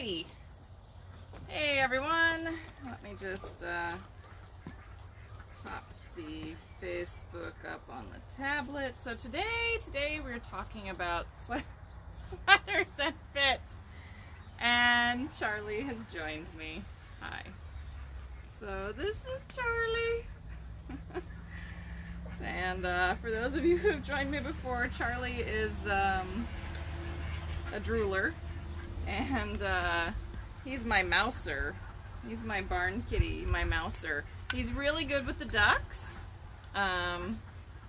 Hi. Hey everyone. Let me just pop the Facebook up on the tablet. So today we're talking about sweaters and fit. And Charlie has joined me. Hi. So this is Charlie. And for those of you who've joined me before, Charlie is a drooler. And he's my mouser. He's my barn kitty, my mouser. He's really good with the ducks. And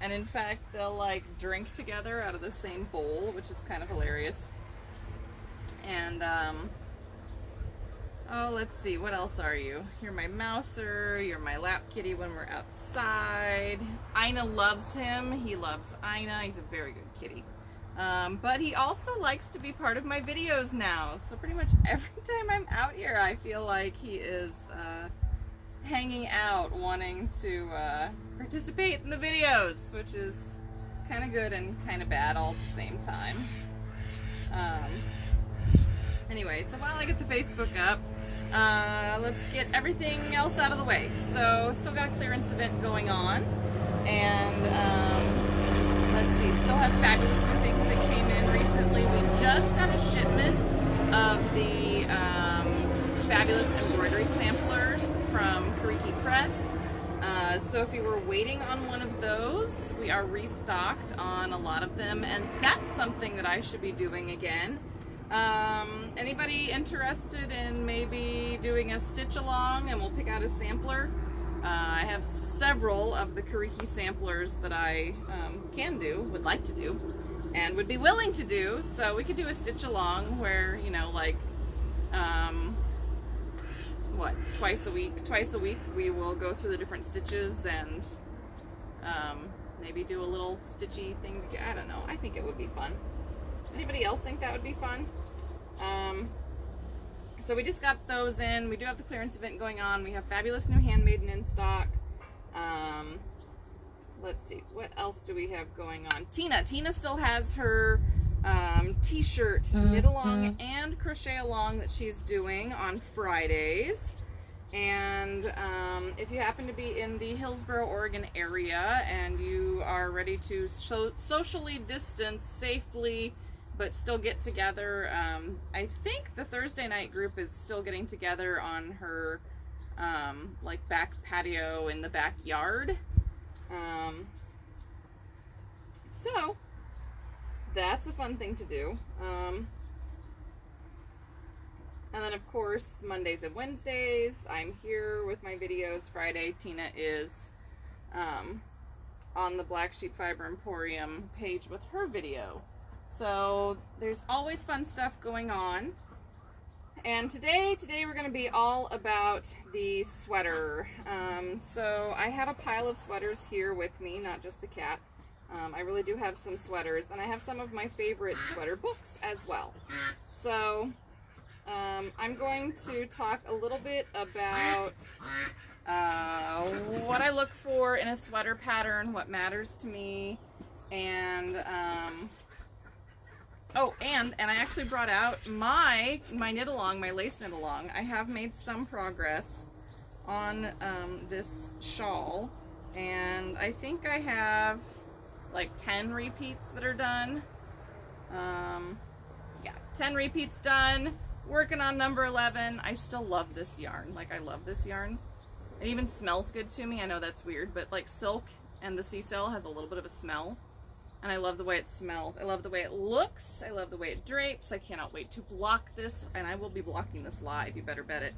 in fact, they'll like drink together out of the same bowl, which is kind of hilarious. And oh, let's see, what else are you? You're my mouser, you're my lap kitty when we're outside. Ina loves him. He loves Ina. He's a very good kitty. But he also likes to be part of my videos now. So pretty much every time I'm out here, I feel like he is hanging out, wanting to participate in the videos, which is kind of good and kind of bad all at the same time. Anyway, so while I get the Facebook up, let's get everything else out of the way. So still got a clearance event going on, and let's see, still have fabulous new things that came in recently. We just got a shipment of the fabulous embroidery samplers from Kariki Press. So if you were waiting on one of those, we are restocked on a lot of them, and that's something that I should be doing again. Anybody interested in maybe doing a stitch along, and we'll pick out a sampler? I have several of the Kariki samplers that I can do, would like to do, and would be willing to do, so we could do a stitch along where, you know, like, what, twice a week we will go through the different stitches and maybe do a little stitchy thing. I don't know, I think it would be fun. Anybody else think that would be fun? So we just got those in. We do have the clearance event going on. We have fabulous new handmaiden in stock. Let's see, what else do we have going on? Tina still has her t-shirt knit along and crochet along that she's doing on Fridays. And if you happen to be in the Hillsboro, Oregon area and you are ready to socially distance safely but still get together, I think the Thursday night group is still getting together on her like back patio in the backyard. So that's a fun thing to do. And then of course Mondays and Wednesdays I'm here with my videos. Friday Tina is on the Black Sheep Fiber Emporium page with her video. So there's always fun stuff going on. And today we're going to be all about the sweater. So I have a pile of sweaters here with me, not just the cat. I really do have some sweaters, and I have some of my favorite sweater books as well. So I'm going to talk a little bit about what I look for in a sweater pattern, what matters to me, and oh, and I actually brought out my knit along, my lace knit along. I have made some progress on this shawl, and I think I have like 10 repeats that are done. Yeah, 10 repeats done. Working on number 11. I still love this yarn. Like, I love this yarn. It even smells good to me. I know that's weird, but like silk and the Seacell has a little bit of a smell. And I love the way it smells. I love the way it looks. I love the way it drapes. I cannot wait to block this, and I will be blocking this live, you better bet it.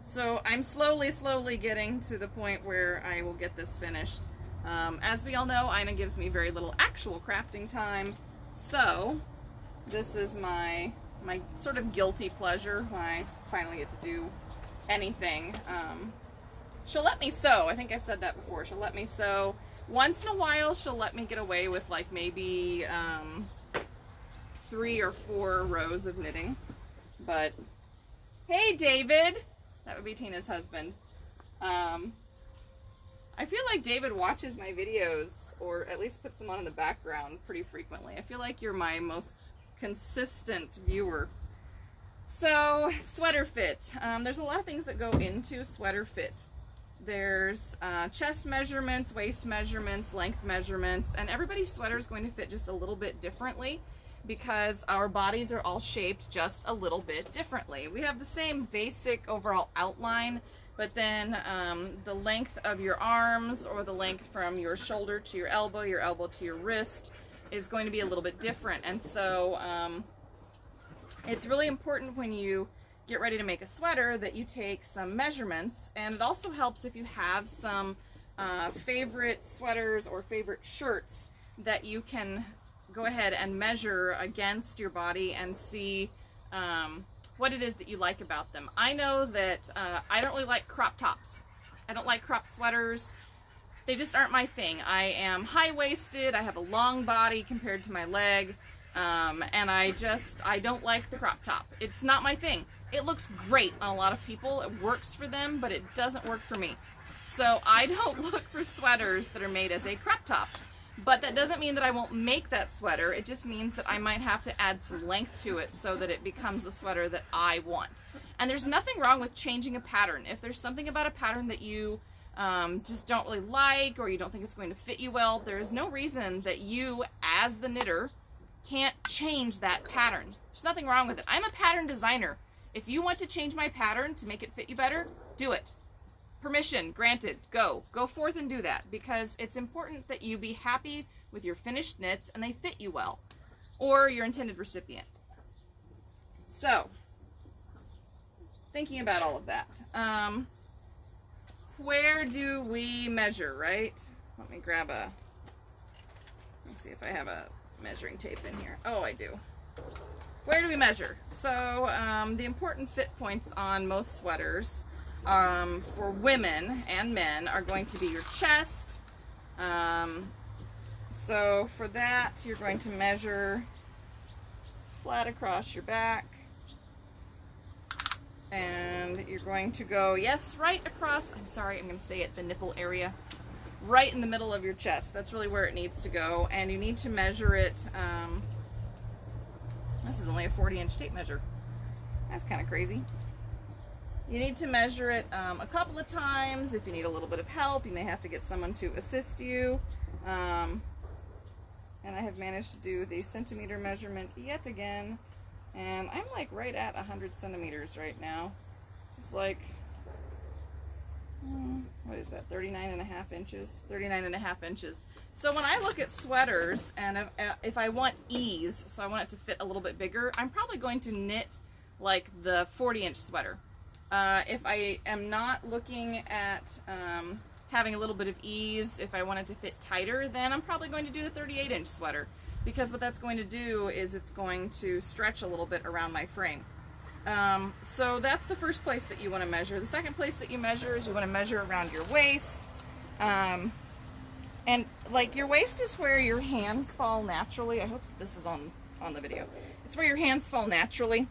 So I'm slowly getting to the point where I will get this finished. As we all know, Ina gives me very little actual crafting time, so this is my sort of guilty pleasure when I finally get to do anything. She'll let me sew. I think I've said that before. She'll let me sew. Once in a while, she'll let me get away with like maybe 3 or 4 rows of knitting. But, hey David! That would be Tina's husband. I feel like David watches my videos, or at least puts them on in the background pretty frequently. I feel like you're my most consistent viewer. So sweater fit. There's a lot of things that go into sweater fit. There's chest measurements, waist measurements, length measurements, and everybody's sweater is going to fit just a little bit differently because our bodies are all shaped just a little bit differently. We have the same basic overall outline, but then the length of your arms, or the length from your shoulder to your elbow to your wrist, is going to be a little bit different. And so it's really important when you get ready to make a sweater that you take some measurements, and it also helps if you have some favorite sweaters or favorite shirts that you can go ahead and measure against your body and see what it is that you like about them. I know that I don't really like crop tops. I don't like cropped sweaters. They just aren't my thing. I am high-waisted, I have a long body compared to my leg, and I don't like the crop top. It's not my thing. It looks great on a lot of people, it works for them, but it doesn't work for me. So I don't look for sweaters that are made as a crop top. But that doesn't mean that I won't make that sweater, it just means that I might have to add some length to it so that it becomes a sweater that I want. And there's nothing wrong with changing a pattern. If there's something about a pattern that you just don't really like, or you don't think it's going to fit you well, there's no reason that you, as the knitter, can't change that pattern. There's nothing wrong with it. I'm a pattern designer. If you want to change my pattern to make it fit you better, do it. Permission granted. Go forth and do that, because it's important that you be happy with your finished knits and they fit you well, or your intended recipient. So, thinking about all of that, where do we measure, right? Let me see if I have a measuring tape in here. Oh, I do. Where do we measure? So the important fit points on most sweaters for women and men are going to be your chest. So for that, you're going to measure flat across your back, and you're going to go, yes, right across, I'm sorry, I'm going to say it, the nipple area, right in the middle of your chest. That's really where it needs to go, and you need to measure it. This is only a 40-inch tape measure. That's kind of crazy. You need to measure it a couple of times. If you need a little bit of help, you may have to get someone to assist you. And I have managed to do the centimeter measurement yet again. And I'm like right at 100 centimeters right now. Just like, what is that, 39 and a half inches? 39 and a half inches. So when I look at sweaters, and if I want ease, so I want it to fit a little bit bigger, I'm probably going to knit like the 40-inch sweater. If I am not looking at having a little bit of ease, if I want it to fit tighter, then I'm probably going to do the 38-inch sweater, because what that's going to do is it's going to stretch a little bit around my frame. So that's the first place that you want to measure. The second place that you measure is you want to measure around your waist. And like your waist is where your hands fall naturally. I hope this is on the video. It's where your hands fall naturally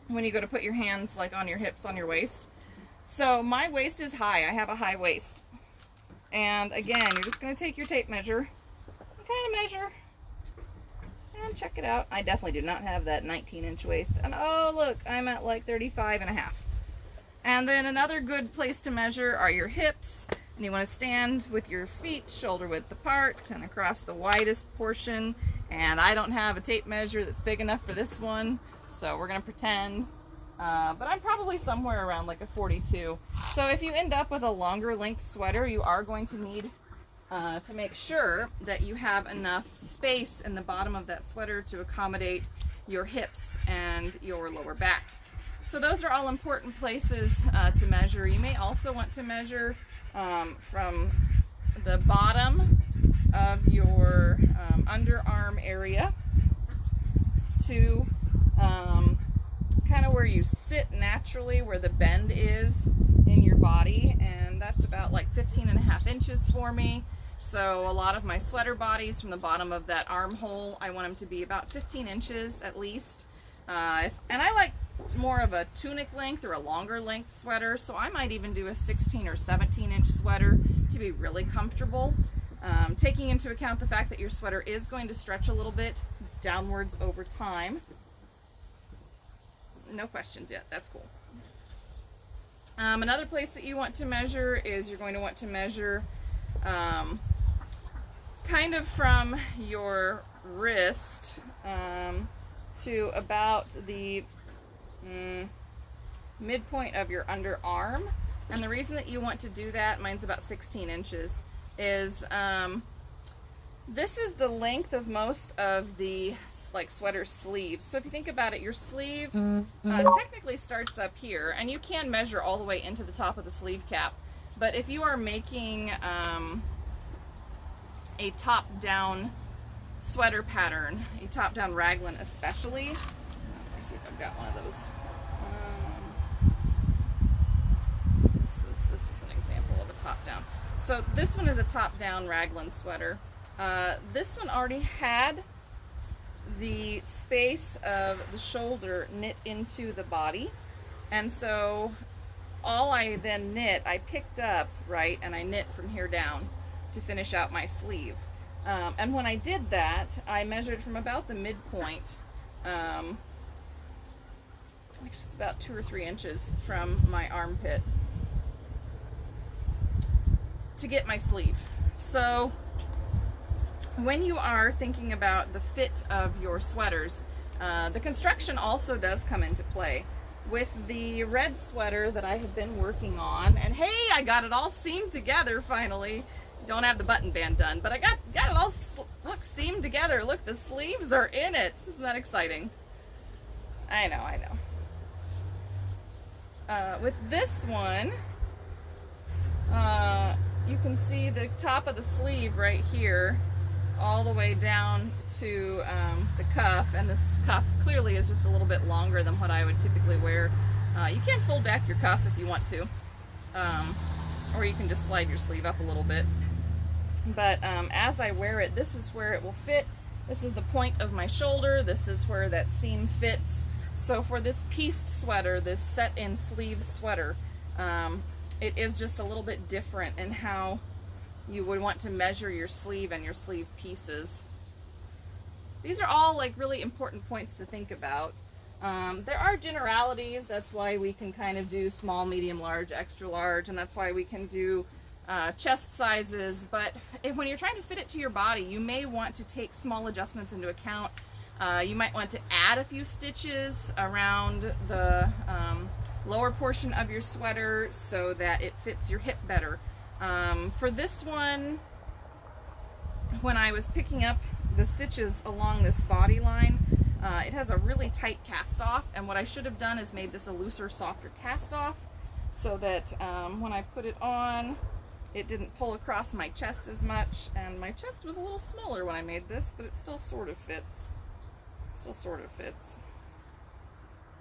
when you go to put your hands like on your hips, on your waist. So my waist is high. I have a high waist. And again, you're just going to take your tape measure and kind of measure and check it out. I definitely do not have that 19-inch waist. And oh, look, I'm at like 35 and a half. And then another good place to measure are your hips. And you want to stand with your feet shoulder width apart and across the widest portion. And I don't have a tape measure that's big enough for this one, so we're going to pretend. But I'm probably somewhere around like a 42. So if you end up with a longer length sweater, you are going to need to make sure that you have enough space in the bottom of that sweater to accommodate your hips and your lower back. So those are all important places to measure. You may also want to measure from the bottom of your underarm area to kind of where you sit naturally, where the bend is in your body, and that's about like 15 and a half inches for me. So a lot of my sweater bodies, from the bottom of that armhole, I want them to be about 15 inches at least. And I like more of a tunic length or a longer length sweater, so I might even do a 16 or 17 inch sweater to be really comfortable, taking into account the fact that your sweater is going to stretch a little bit downwards over time. no questions yet. That's cool. Another place that you want to measure is you're going to want to measure kind of from your wrist to about the midpoint of your underarm. And the reason that you want to do that, mine's about 16 inches, is this is the length of most of the sweater sleeves. So if you think about it, your sleeve technically starts up here, and you can measure all the way into the top of the sleeve cap. But if you are making a top-down sweater pattern, a top-down raglan especially, let me see if I've got one of those. This is an example of a top-down. So this one is a top-down raglan sweater. This one already had the space of the shoulder knit into the body, and so all I then knit, I picked up, right, and I knit from here down to finish out my sleeve. And when I did that, I measured from about the midpoint, which is about 2 or 3 inches from my armpit, to get my sleeve. So when you are thinking about the fit of your sweaters, the construction also does come into play. With the red sweater that I have been working on, and hey, I got it all seamed together finally. Don't have the button band done, but I got it all seamed together. Look, the sleeves are in it. Isn't that exciting? I know. With this one, you can see the top of the sleeve right here all the way down to the cuff, and this cuff clearly is just a little bit longer than what I would typically wear. You can fold back your cuff if you want to, or you can just slide your sleeve up a little bit. But as I wear it, this is where it will fit. This is the point of my shoulder. This is where that seam fits. So for this pieced sweater, this set-in sleeve sweater, it is just a little bit different in how you would want to measure your sleeve and your sleeve pieces. These are all like really important points to think about. There are generalities. That's why we can kind of do small, medium, large, extra large, and that's why we can do chest sizes. But when you're trying to fit it to your body, you may want to take small adjustments into account. You might want to add a few stitches around the lower portion of your sweater so that it fits your hip better. For this one, when I was picking up the stitches along this body line, it has a really tight cast off, and what I should have done is made this a looser, softer cast off so that when I put it on, it didn't pull across my chest as much, and my chest was a little smaller when I made this, but it still sort of fits.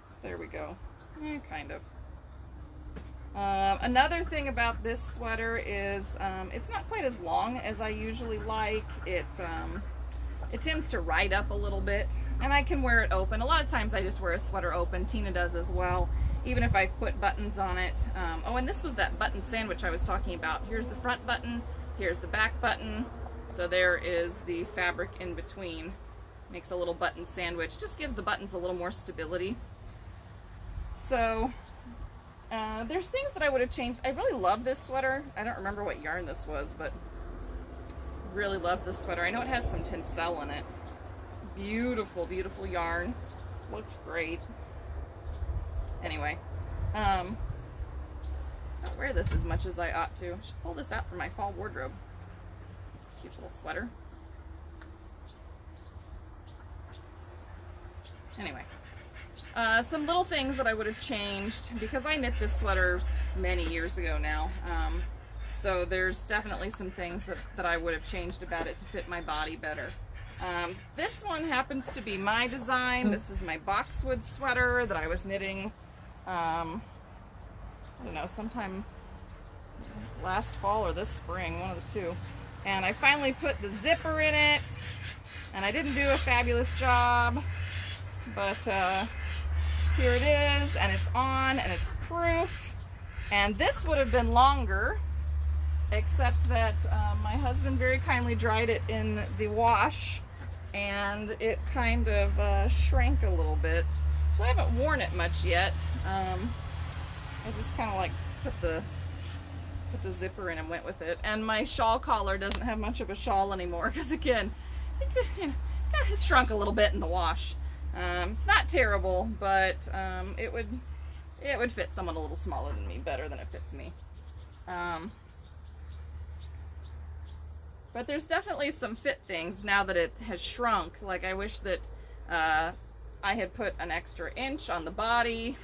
So there we go. Kind of. Another thing about this sweater is it's not quite as long as I usually like. It tends to ride up a little bit, and I can wear it open. A lot of times I just wear a sweater open. Tina does as well, even if I've put buttons on it. Oh, and this was that button sandwich I was talking about. Here's the front button, here's the back button, so there is the fabric in between. Makes a little button sandwich, just gives the buttons a little more stability. So there's things that I would have changed. I really love this sweater. I don't remember what yarn this was, but really love this sweater. I know it has some Tencel in it. Beautiful, beautiful yarn. Looks great. Anyway, I don't wear this as much as I ought to. I should pull this out for my fall wardrobe. Cute little sweater. Anyway. Some little things that I would have changed, because I knit this sweater many years ago now, so there's definitely some things that I would have changed about it to fit my body better. This one happens to be my design. This is my boxwood sweater that I was knitting, I don't know, sometime last fall or this spring, one of the two. And I finally put the zipper in it, and I didn't do a fabulous job, but here it is, and it's on, and it's proof. And this would have been longer, except that my husband very kindly dried it in the wash, and it kind of shrank a little bit. So I haven't worn it much yet. I just kind of like put the zipper in and went with it. And my shawl collar doesn't have much of a shawl anymore because, again, it's shrunk a little bit in the wash. It's not terrible, but it would fit someone a little smaller than me better than it fits me. But there's definitely some fit things now that it has shrunk. Like, I wish that I had put an extra inch on the body.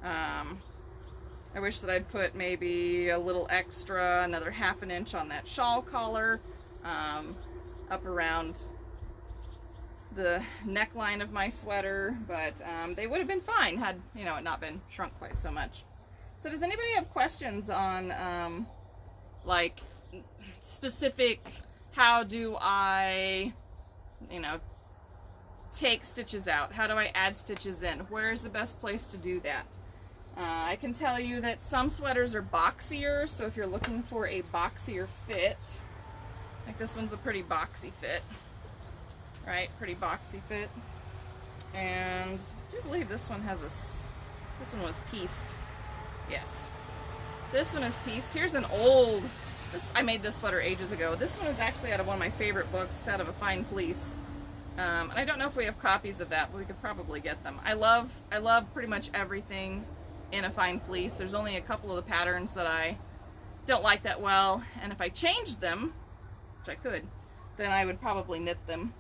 I wish that I'd put maybe a little extra, another ½ an inch on that shawl collar, up around the neckline of my sweater, but they would have been fine had, you know, it not been shrunk quite so much. So does anybody have questions on like specific, how do I, you know, take stitches out? How do I add stitches in? Where's the best place to do that? I can tell you that some sweaters are boxier, so if you're looking for a boxier fit, like this one's a pretty boxy fit, right? Pretty boxy fit. And I do believe this one has this one was pieced. Yes. This one is pieced. Here's an old, I made this sweater ages ago. This one is actually out of one of my favorite books. It's out of A Fine Fleece. And I don't know if we have copies of that, but we could probably get them. I love pretty much everything in A Fine Fleece. There's only a couple of the patterns that I don't like that well, and if I changed them, which I could, then I would probably knit them.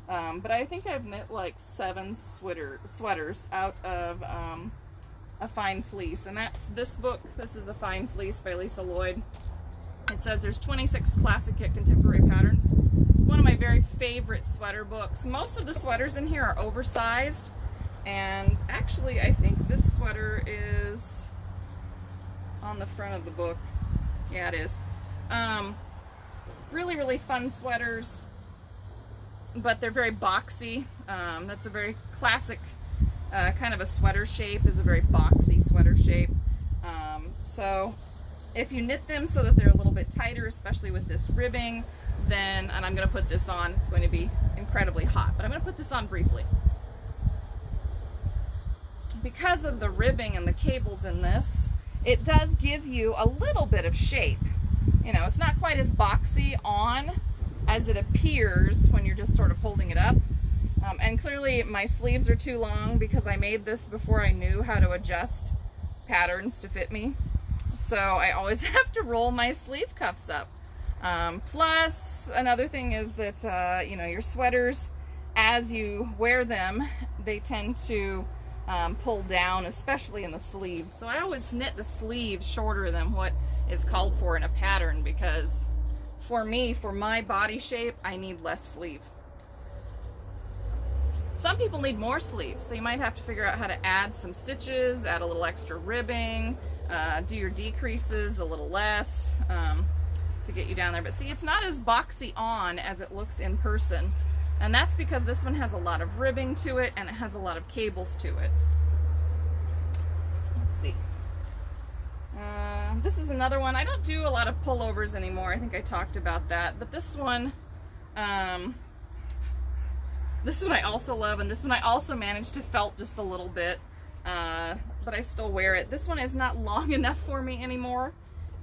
But I think I've knit like 7 sweaters out of A Fine Fleece, and that's this book. This is A Fine Fleece by Lisa Lloyd. It says there's 26 classic yet contemporary patterns. One of my very favorite sweater books. Most of the sweaters in here are oversized, and actually I think this sweater is on the front of the book. Yeah, it is. Really, really fun sweaters, but they're very boxy. That's a very classic kind of a sweater shape, is a very boxy sweater shape. So if you knit them so that they're a little bit tighter, especially with this ribbing, then, and I'm going to put this on, it's going to be incredibly hot, but I'm going to put this on briefly. Because of the ribbing and the cables in this, it does give you a little bit of shape. You know, it's not quite as boxy on as it appears when you're just sort of holding it up. And clearly my sleeves are too long because I made this before I knew how to adjust patterns to fit me. So I always have to roll my sleeve cuffs up. Plus, another thing is that, you know, your sweaters, as you wear them, they tend to pull down, especially in the sleeves. So I always knit the sleeves shorter than what is called for in a pattern, because for me, for my body shape, I need less sleeve. Some people need more sleeves, so you might have to figure out how to add some stitches, add a little extra ribbing, do your decreases a little less to get you down there. But see, it's not as boxy on as it looks in person, and that's because this one has a lot of ribbing to it and it has a lot of cables to it. Let's see. This is another one. I don't do a lot of pullovers anymore. I think I talked about that, but this one I also love, and this one I also managed to felt just a little bit, but I still wear it. This one is not long enough for me anymore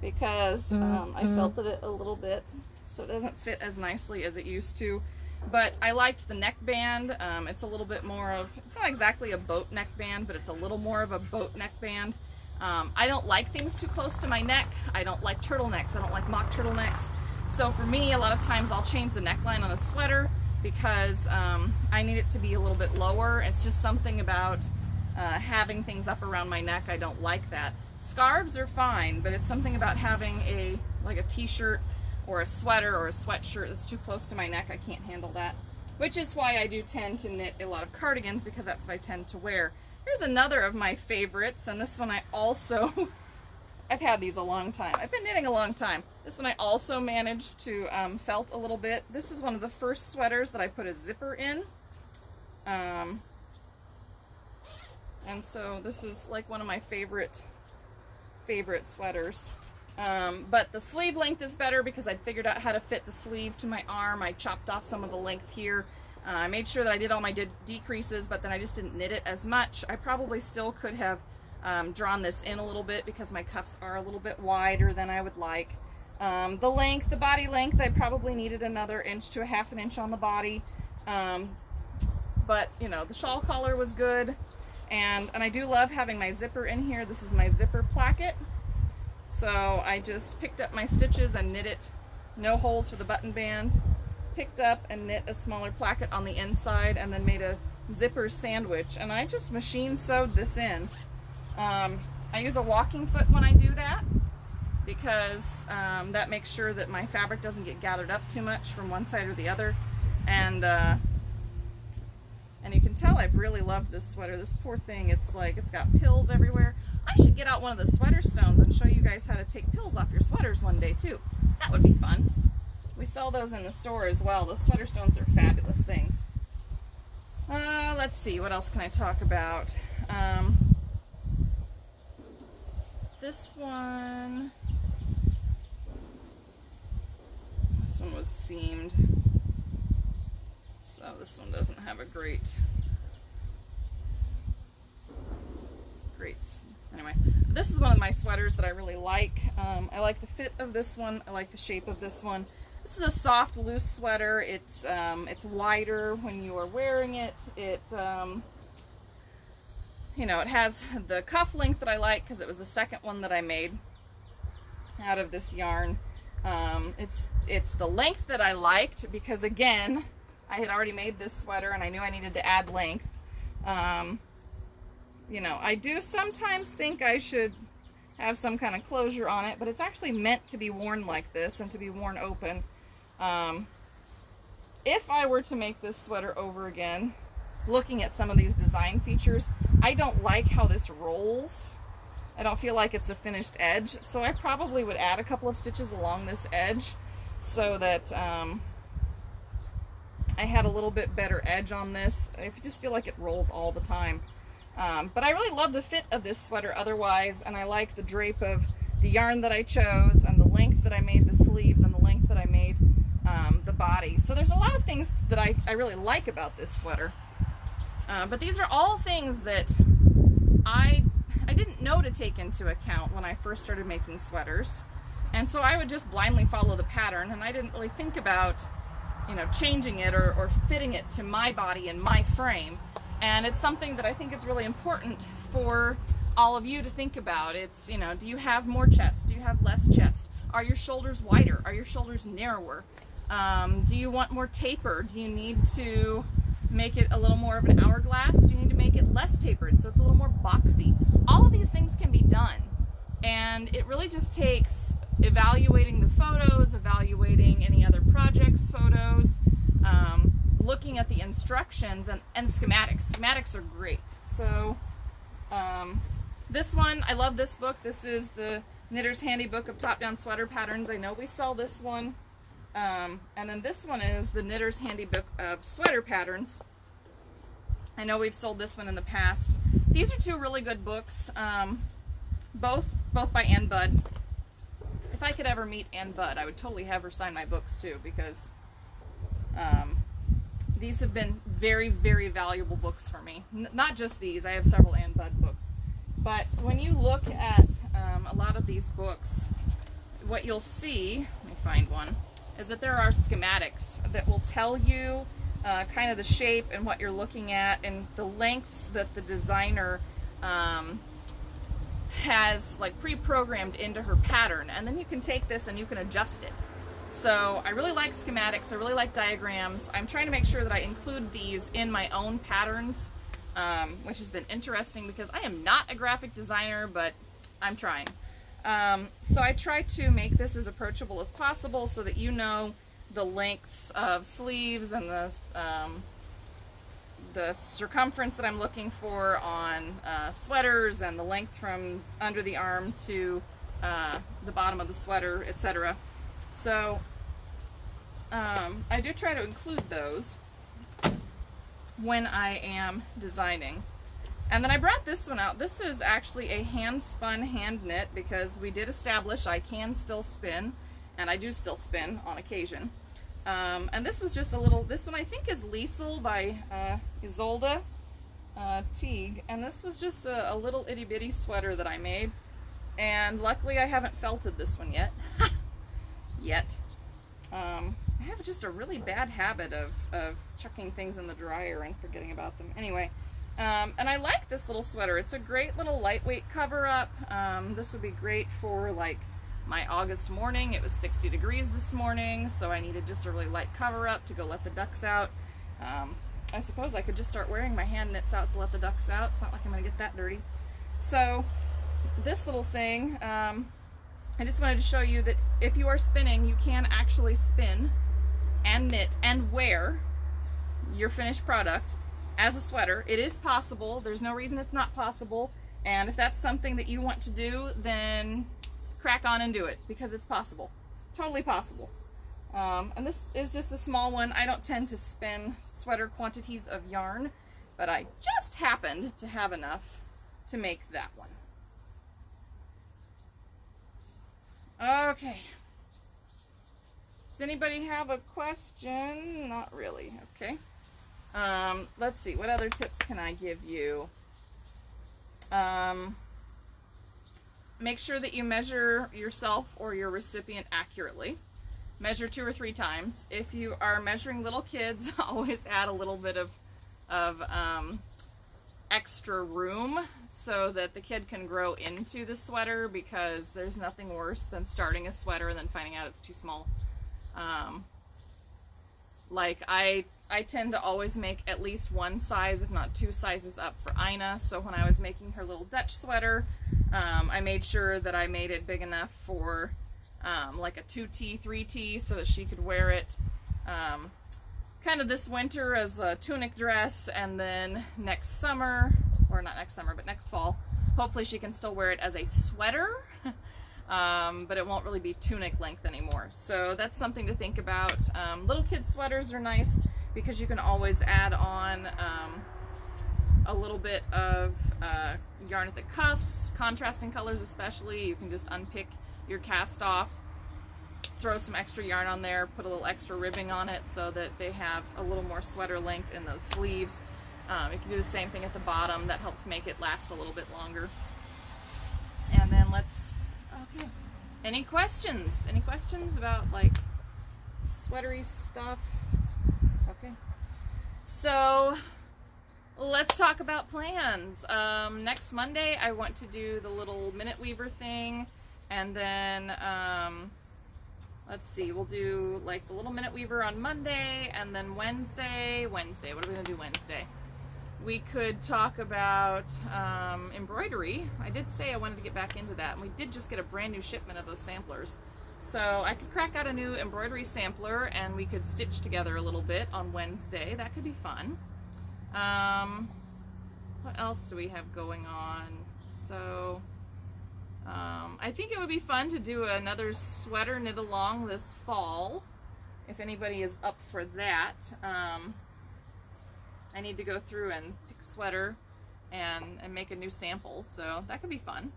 because I felted it a little bit, so it doesn't fit as nicely as it used to. But I liked the neckband. It's a little bit more of, it's not exactly a boat neckband, but it's a little more of a boat neckband. I don't like things too close to my neck. I don't like turtlenecks. I don't like mock turtlenecks. So for me, a lot of times I'll change the neckline on a sweater because I need it to be a little bit lower. It's just something about having things up around my neck. I don't like that. Scarves are fine, but it's something about having like a t-shirt or a sweater or a sweatshirt that's too close to my neck. I can't handle that, which is why I do tend to knit a lot of cardigans, because that's what I tend to wear. Here's another of my favorites, and this one I also, I've had these a long time. I've been knitting a long time. This one I also managed to felt a little bit. This is one of the first sweaters that I put a zipper in. And so this is like one of my favorite sweaters. But the sleeve length is better because I figured out how to fit the sleeve to my arm. I chopped off some of the length here. I made sure that I did all my decreases, but then I just didn't knit it as much. I probably still could have drawn this in a little bit because my cuffs are a little bit wider than I would like. The length, the body length, I probably needed another inch to a half an inch on the body. But you know, the shawl collar was good. And I do love having my zipper in here. This is my zipper placket. So I just picked up my stitches and knit it, no holes for the button band. Picked up and knit a smaller placket on the inside and then made a zipper sandwich, and I just machine sewed this in. I use a walking foot when I do that because that makes sure that my fabric doesn't get gathered up too much from one side or the other. And you can tell I've really loved this sweater. This poor thing, it's like it's got pills everywhere. I should get out one of the sweater stones and show you guys how to take pills off your sweaters one day too. That would be fun. We sell those in the store as well. Those sweater stones are fabulous things. Let's see, what else can I talk about? This one was seamed, so this one doesn't have a great, anyway. This is one of my sweaters that I really like. I like the fit of this one. I like the shape of this one. This is a soft, loose sweater. It's wider when you are wearing it. It, you know, it has the cuff length that I like because it was the second one that I made out of this yarn. It's the length that I liked because, again, I had already made this sweater and I knew I needed to add length. You know, I do sometimes think I should have some kind of closure on it, but it's actually meant to be worn like this and to be worn open. If I were to make this sweater over again, looking at some of these design features, I don't like how this rolls. I don't feel like it's a finished edge, so I probably would add a couple of stitches along this edge so that I had a little bit better edge on this. I just feel like it rolls all the time. But I really love the fit of this sweater otherwise, and I like the drape of the yarn that I chose and the length that I made the sleeves and the length that I made the body. So there's a lot of things that I really like about this sweater. But these are all things that I didn't know to take into account when I first started making sweaters. And so I would just blindly follow the pattern, and I didn't really think about, you know, changing it or fitting it to my body and my frame. And it's something that I think is really important for all of you to think about. It's, you know, do you have more chest? Do you have less chest? Are your shoulders wider? Are your shoulders narrower? Do you want more taper? Do you need to make it a little more of an hourglass? Do you need to make it less tapered so it's a little more boxy? All of these things can be done, and it really just takes evaluating the photos, evaluating any other projects photos, looking at the instructions and schematics. Schematics are great. So this one, I love this book. This is the Knitter's Handy Book of Top-Down Sweater Patterns. I know we sell this one. And then this one is the Knitter's Handy Book of Sweater Patterns. I know we've sold this one in the past. These are two really good books, both by Ann Budd. If I could ever meet Ann Budd, I would totally have her sign my books too, because these have been very, very valuable books for me. Not just these, I have several Ann Budd books. But when you look at a lot of these books, what you'll see, let me find one, is that there are schematics that will tell you kind of the shape and what you're looking at and the lengths that the designer has like pre-programmed into her pattern, and then you can take this and you can adjust it. So I really like schematics, I really like diagrams. I'm trying to make sure that I include these in my own patterns, which has been interesting because I am not a graphic designer, but I'm trying. So I try to make this as approachable as possible so that you know the lengths of sleeves and the circumference that I'm looking for on sweaters, and the length from under the arm to the bottom of the sweater, etc. So I do try to include those when I am designing. And then I brought this one out. This is actually a hand-spun, hand-knit, because we did establish I can still spin, and I do still spin on occasion. And this was just a little, this one I think is Liesel by Isolde Teague, and this was just a little itty bitty sweater that I made, and luckily I haven't felted this one yet. I have just a really bad habit of chucking things in the dryer and forgetting about them. Anyway, and I like this little sweater. It's a great little lightweight cover up. This would be great for like my August morning. It was 60 degrees this morning, so I needed just a really light cover up to go let the ducks out. I suppose I could just start wearing my hand knits out to let the ducks out. It's not like I'm gonna get that dirty. So this little thing, I just wanted to show you that if you are spinning, you can actually spin and knit and wear your finished product as a sweater. It is possible. There's no reason it's not possible. And if that's something that you want to do, then crack on and do it, because it's possible. Totally possible. And this is just a small one. I don't tend to spin sweater quantities of yarn, but I just happened to have enough to make that one. Okay. Does anybody have a question? Not really. Okay. Let's see. What other tips can I give you? Make sure that you measure yourself or your recipient accurately. Measure 2 or 3 times. If you are measuring little kids, always add a little bit of extra room so that the kid can grow into the sweater, because there's nothing worse than starting a sweater and then finding out it's too small. Like I tend to always make at least 1 size, if not 2 sizes up for Ina. So when I was making her little Dutch sweater, I made sure that I made it big enough for like a 2T, 3T, so that she could wear it kind of this winter as a tunic dress, and then next summer, or not next summer, but next fall, hopefully she can still wear it as a sweater, but it won't really be tunic length anymore. So that's something to think about. Little kid sweaters are nice because you can always add on a little bit of yarn at the cuffs, contrasting colors especially. You can just unpick your cast off, throw some extra yarn on there, put a little extra ribbing on it so that they have a little more sweater length in those sleeves. You can do the same thing at the bottom. That helps make it last a little bit longer. And then okay. Any questions? Any questions about like sweatery stuff? Okay. So let's talk about plans. Next Monday I want to do the little Minute Weaver thing, and then let's see, we'll do like the little Minute Weaver on Monday, and then Wednesday, what are we gonna do Wednesday? We could talk about embroidery. I did say I wanted to get back into that, and we did just get a brand new shipment of those samplers. So I could crack out a new embroidery sampler and we could stitch together a little bit on Wednesday. That could be fun. What else do we have going on? So I think it would be fun to do another sweater knit along this fall, if anybody is up for that. I need to go through and pick a sweater and make a new sample, so that could be fun.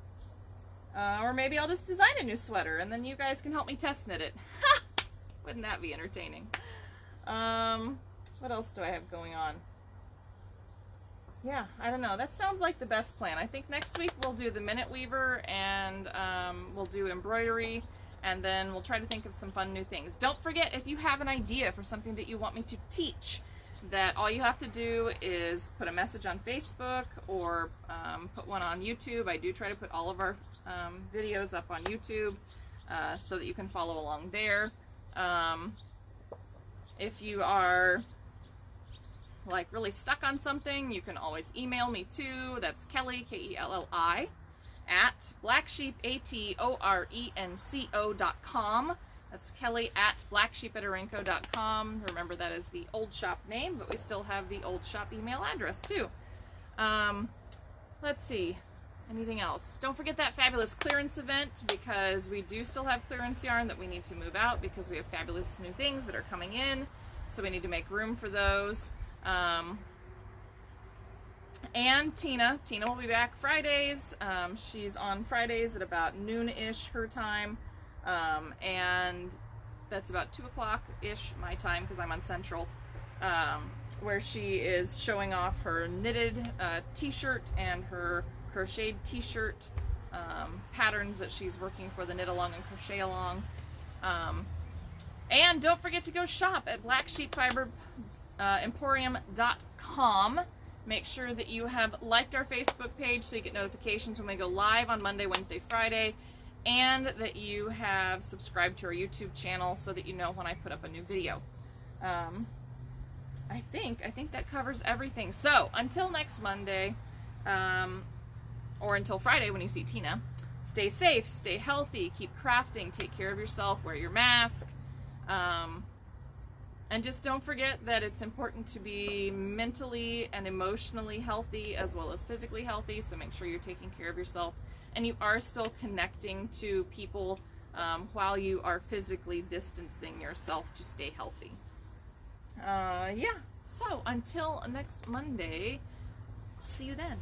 Or maybe I'll just design a new sweater and then you guys can help me test knit it. Wouldn't that be entertaining? What else do I have going on? Yeah, I don't know. That sounds like the best plan. I think next week we'll do the Minute Weaver, and we'll do embroidery, and then we'll try to think of some fun new things. Don't forget, if you have an idea for something that you want me to teach, that all you have to do is put a message on Facebook or put one on YouTube. I do try to put all of our videos up on YouTube so that you can follow along there. If you are like really stuck on something, you can always email me too. That's Kelly, Kelli, at blacksheepatorenco.com. That's Kelly at blacksheepatorenco.com. Remember, that is the old shop name, but we still have the old shop email address too. Let's see, anything else? Don't forget that fabulous clearance event, because we do still have clearance yarn that we need to move out because we have fabulous new things that are coming in, so we need to make room for those. And Tina will be back Fridays. She's on Fridays at about noon-ish her time. And That's about 2 o'clock-ish my time because I'm on Central, where she is showing off her knitted t-shirt and her crocheted t-shirt patterns that she's working for the Knit Along and Crochet Along. And don't forget to go shop at blacksheepfiberemporium.com. Make sure that you have liked our Facebook page so you get notifications when we go live on Monday, Wednesday, Friday, and that you have subscribed to our YouTube channel so that you know when I put up a new video. I think that covers everything. So until next Monday, or until Friday when you see Tina, stay safe, stay healthy, keep crafting, take care of yourself, wear your mask. And just don't forget that it's important to be mentally and emotionally healthy as well as physically healthy, so make sure you're taking care of yourself and you are still connecting to people while you are physically distancing yourself to stay healthy. Yeah, so until next Monday, I'll see you then.